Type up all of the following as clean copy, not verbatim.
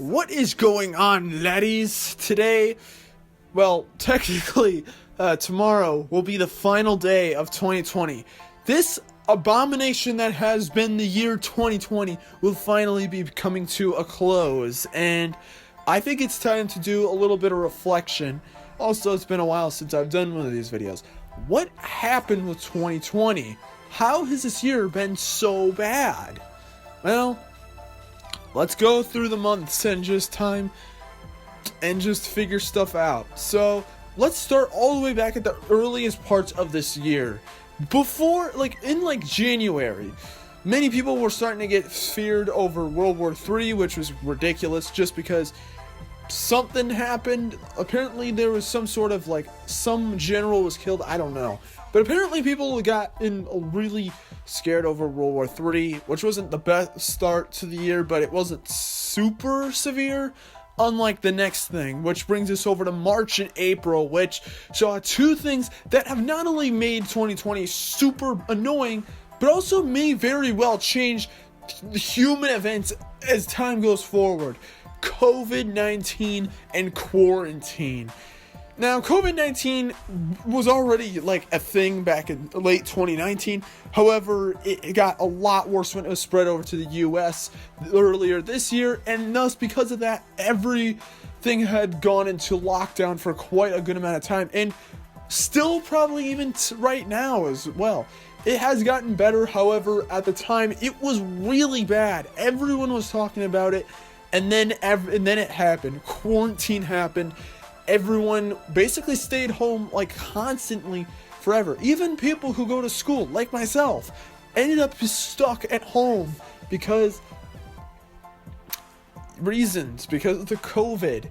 What is going on, laddies? Today, well, technically, tomorrow will be the final day of 2020. This abomination that has been the year 2020 will finally be coming to a close, and I think it's time to do a little bit of reflection. Also, it's been a while since I've done one of these videos. What happened with 2020? How has this year been so bad? Well, let's go through the months and just figure stuff out. So let's start all the way back at the earliest parts of this year. Before, in January, many people were starting to get feared over World War III, which was ridiculous just because something happened. Apparently there was some sort of some general was killed. I don't know. But apparently people got really scared over World War III, which wasn't the best start to the year, but it wasn't super severe, unlike the next thing, which brings us over to March and April, which saw two things that have not only made 2020 super annoying, but also may very well change human events as time goes forward. COVID-19 and quarantine. Now, COVID-19 was already a thing back in late 2019. However, it got a lot worse when it was spread over to the US earlier this year, and thus because of that, everything had gone into lockdown for quite a good amount of time, and still probably even right now as well. It has gotten better. However, at the time, it was really bad. Everyone was talking about it, and then it happened. Quarantine happened. Everyone basically stayed home constantly forever. Even people who go to school, like myself, ended up stuck at home because of the COVID.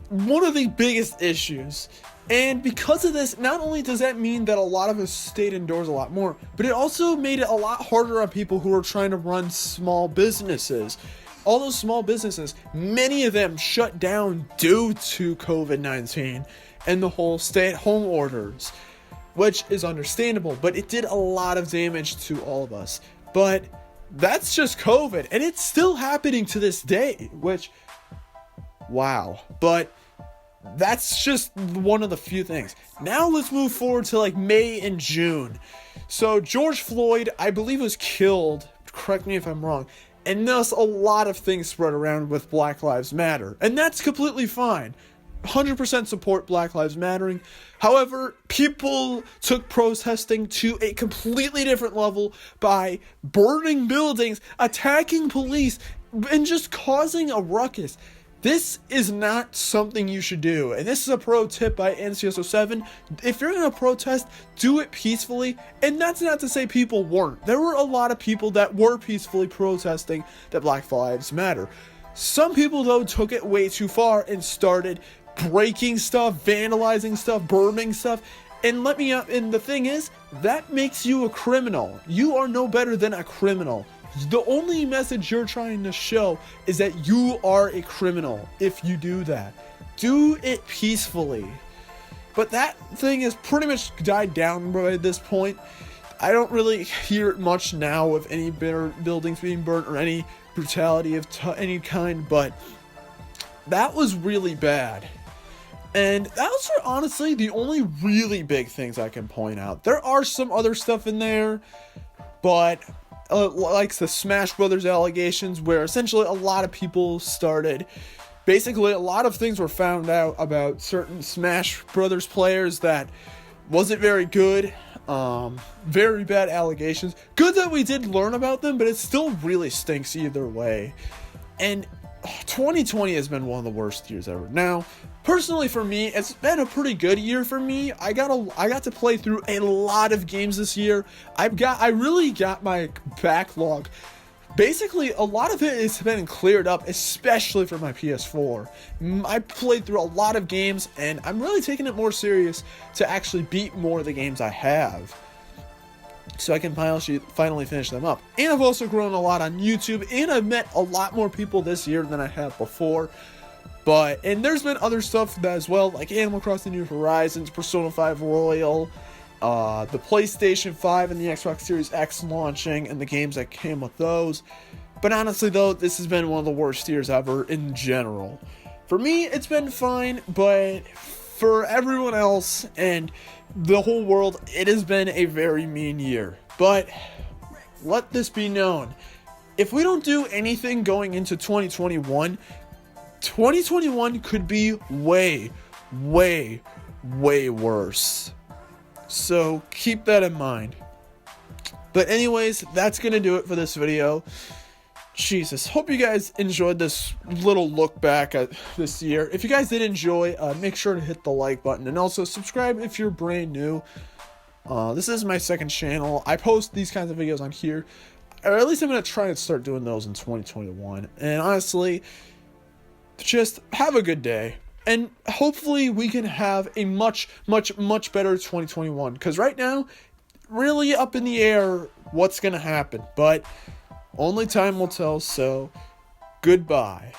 One of the biggest issues. And because of this, not only does that mean that a lot of us stayed indoors a lot more, but it also made it a lot harder on people who are trying to run small businesses. All those small businesses, many of them shut down due to COVID-19 and the whole stay-at-home orders, which is understandable, but it did a lot of damage to all of us. But that's just COVID, and it's still happening to this day, which, wow. But that's just one of the few things. Now let's move forward to May and June. So George Floyd, I believe, was killed, correct me if I'm wrong, and thus a lot of things spread around with Black Lives Matter. And that's completely fine. 100% support Black Lives Mattering. However, people took protesting to a completely different level by burning buildings, attacking police, and just causing a ruckus. This is not something you should do. And this is a pro tip by NCSO7. If you're going to protest, do it peacefully. And that's not to say people weren't. There were a lot of people that were peacefully protesting that Black Lives Matter. Some people, though, took it way too far and started breaking stuff, vandalizing stuff, burning stuff. And the thing is, that makes you a criminal. You are no better than a criminal. The only message you're trying to show is that you are a criminal if you do that. Do it peacefully. But that thing has pretty much died down by this point. I don't really hear it much now of any buildings being burnt or any brutality of any kind, but that was really bad. And those are honestly the only really big things I can point out. There are some other stuff in there, but like the Smash Brothers allegations, where essentially a lot of people basically a lot of things were found out about certain Smash Brothers players that wasn't very good. Very bad allegations. Good that we did learn about them, but it still really stinks either way. And 2020 has been one of the worst years ever. Now, personally for me, it's been a pretty good year for me. I got to play through a lot of games this year. I really got my backlog. Basically, a lot of it has been cleared up, especially for my PS4. I played through a lot of games, and I'm really taking it more serious to actually beat more of the games I have, so I can finally finish them up. And I've also grown a lot on YouTube, and I've met a lot more people this year than I have before. And there's been other stuff as well, like Animal Crossing New Horizons, Persona 5 Royal, the PlayStation 5 and the Xbox Series X launching, and the games that came with those. But honestly though, this has been one of the worst years ever in general. For me, it's been fine, but for everyone else and the whole world, it has been a very mean year. But let this be known. If we don't do anything going into 2021, 2021 could be way, way, way worse. So keep that in mind. But anyways, that's going to do it for this video. Jesus, hope you guys enjoyed this little look back at this year. If you guys did enjoy, make sure to hit the like button and also subscribe if you're brand new. This is my second channel. I post these kinds of videos on here, or at least I'm going to try and start doing those in 2021. And honestly, just have a good day. And hopefully we can have a much, much, much better 2021. Because right now, really up in the air what's going to happen. But only time will tell, so goodbye.